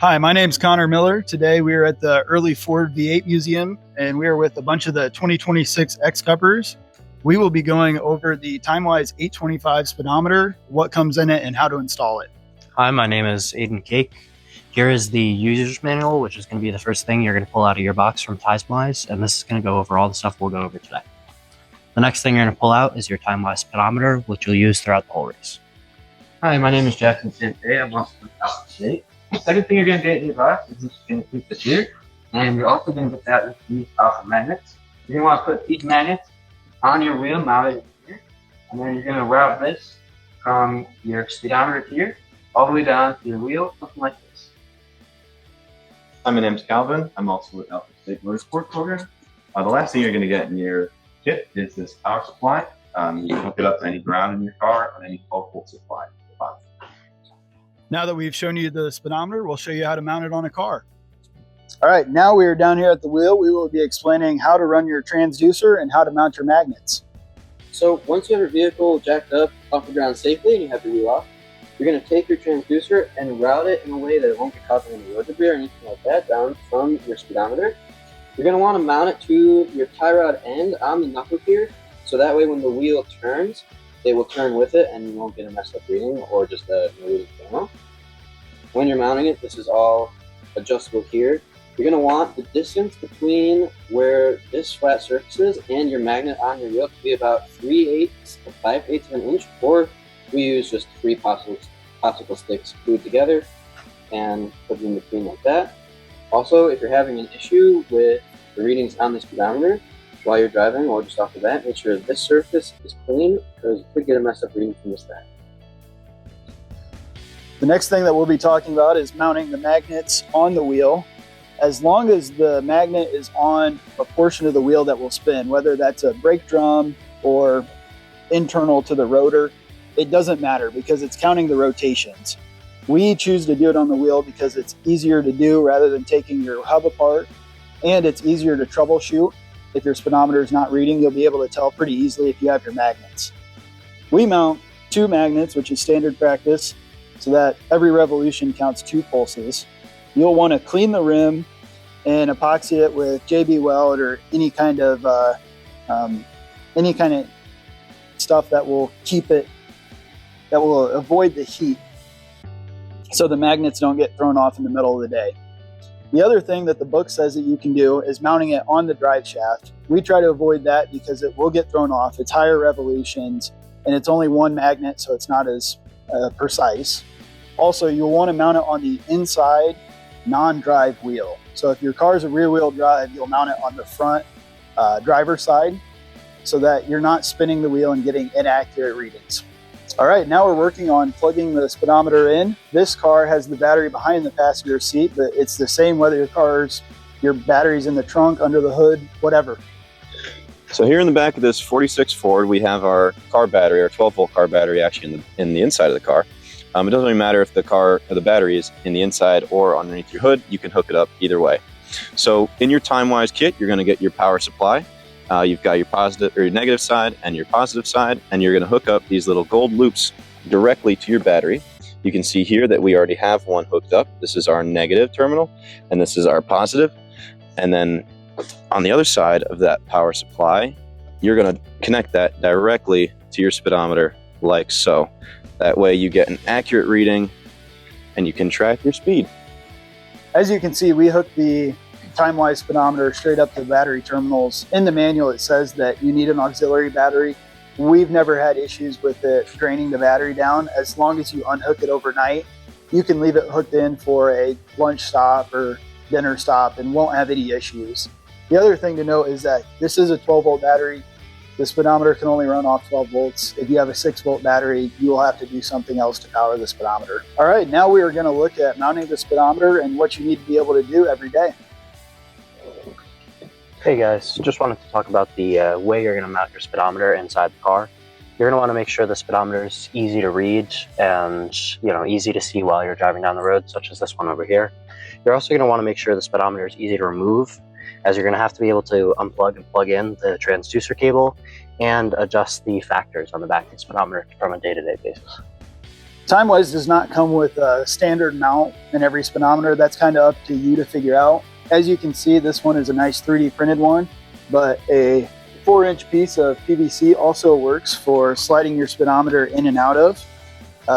Hi, my name's Connor Miller. Today we are at the Early Ford V8 Museum, and we are with a bunch of the 2026 X-Cuppers. We will be going over the Timewise 825 speedometer, what comes in it, and how to install it. Hi, my name is Aiden Cake. Here is the user's manual, which is going to be the first thing you're going to pull out of your box from Timewise, and this is going to go over all the stuff we'll go over today. The next thing you're going to pull out is your Timewise speedometer, which you'll use throughout the whole race. Hi, my name is Jackson Sante. I'm also from South State. The second thing you're going to get in your box is just going to keep this here, and you're also going to get that with these alpha magnets. You're going to want to put these magnets on your wheel mounted here, and then you're going to route this from your speedometer here all the way down to your wheel, something like this. Hi, my name's Calvin. I'm also with Alpha State Motorsport Program. The last thing you're going to get in your kit is this power supply. You can hook it up to any ground in your car or any 12-volt supply. Now that we've shown you the speedometer, we'll show you how to mount it on a car. All right, now we are down here at the wheel. We will be explaining how to run your transducer and how to mount your magnets. So once you have your vehicle jacked up off the ground safely and you have your wheel off, you're going to take your transducer and route it in a way that it won't be causing any road debris or anything like that down from your speedometer. You're going to want to mount it to your tie rod end on the knuckle here, so that way when the wheel turns, it will turn with it and you won't get a messed up reading or just a reading panel. When you're mounting it, this is all adjustable here. You're going to want the distance between where this flat surface is and your magnet on your wheel to be about 3/8 to 5/8 of an inch, or we use just 3 popsicle sticks glued together and put them in between like that. Also, if you're having an issue with the readings on the speedometer while you're driving or just off the bat, make sure this surface is clean because you could get a messed up reading from this back. The next thing that we'll be talking about is mounting the magnets on the wheel. As long as the magnet is on a portion of the wheel that will spin, whether that's a brake drum or internal to the rotor, it doesn't matter because it's counting the rotations. We choose to do it on the wheel because it's easier to do rather than taking your hub apart, and it's easier to troubleshoot. If your speedometer is not reading, you'll be able to tell pretty easily if you have your magnets. We mount 2 magnets, which is standard practice, so that every revolution counts 2 pulses. You'll want to clean the rim and epoxy it with JB Weld or any kind of stuff that will keep it, that will avoid the heat, so the magnets don't get thrown off in the middle of the day. The other thing that the book says that you can do is mounting it on the drive shaft. We try to avoid that because it will get thrown off. It's higher revolutions and it's only 1 magnet, so it's not as precise. Also, you'll want to mount it on the inside non-drive wheel. So if your car is a rear wheel drive, you'll mount it on the front driver's side so that you're not spinning the wheel and getting inaccurate readings. All right, now we're working on plugging the speedometer in. This car has the battery behind the passenger seat, but it's the same whether your battery's in the trunk, under the hood, whatever. So here in the back of this 46 Ford, we have our car battery, our 12-volt car battery, actually in the inside of the car. It doesn't really matter if the battery is in the inside or underneath your hood. You can hook it up either way. So in your Timewise kit, you're going to get your power supply. You've got your positive or your negative side and your positive side, and you're going to hook up these little gold loops directly to your battery. You can see here that we already have one hooked up. This is our negative terminal, and this is our positive. And then on the other side of that power supply, you're going to connect that directly to your speedometer like so. That way you get an accurate reading and you can track your speed. As you can see, we hooked the Timewise speedometer straight up to the battery terminals. In the manual, it says that you need an auxiliary battery. We've never had issues with it draining the battery down. As long as you unhook it overnight, you can leave it hooked in for a lunch stop or dinner stop and won't have any issues. The other thing to note is that this is a 12-volt battery. The speedometer can only run off 12 volts. If you have a 6-volt battery, you will have to do something else to power the speedometer. All right, now we are going to look at mounting the speedometer and what you need to be able to do every day. Hey guys, just wanted to talk about the way you're going to mount your speedometer inside the car. You're going to want to make sure the speedometer is easy to read and easy to see while you're driving down the road, such as this one over here. You're also going to want to make sure the speedometer is easy to remove, as you're going to have to be able to unplug and plug in the transducer cable and adjust the factors on the back of the speedometer from a day-to-day basis. Timewise does not come with a standard mount in every speedometer. That's kind of up to you to figure out. As you can see, this one is a nice 3D printed one, but a 4-inch piece of PVC also works for sliding your speedometer in and out of.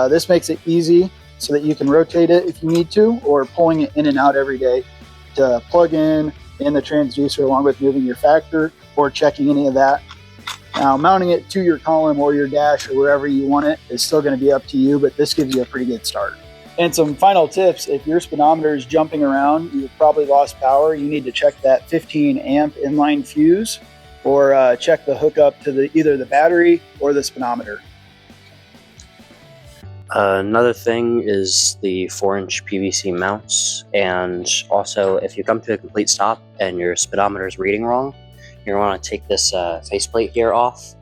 This makes it easy so that you can rotate it if you need to, or pulling it in and out every day to plug in the transducer along with moving your factor or checking any of that. Now, mounting it to your column or your dash or wherever you want it is still going to be up to you, but this gives you a pretty good start. And some final tips: if your speedometer is jumping around, you've probably lost power. You need to check that 15 amp inline fuse, or check the hookup to either the battery or the speedometer. Another thing is the 4-inch PVC mounts, and also if you come to a complete stop and your speedometer is reading wrong, you're going to want to take this faceplate here off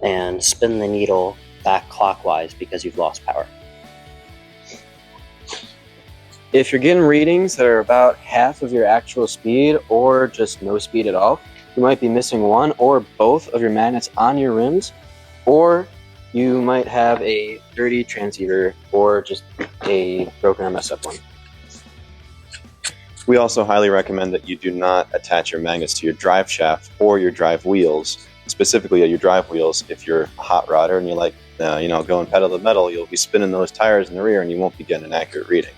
and spin the needle back clockwise because you've lost power. If you're getting readings that are about half of your actual speed or just no speed at all, you might be missing one or both of your magnets on your rims, or you might have a dirty transceiver or just a broken or messed up one. We also highly recommend that you do not attach your magnets to your drive shaft or your drive wheels, specifically your drive wheels. If you're a hot rodder and you like, going pedal to the metal, you'll be spinning those tires in the rear and you won't be getting an accurate reading.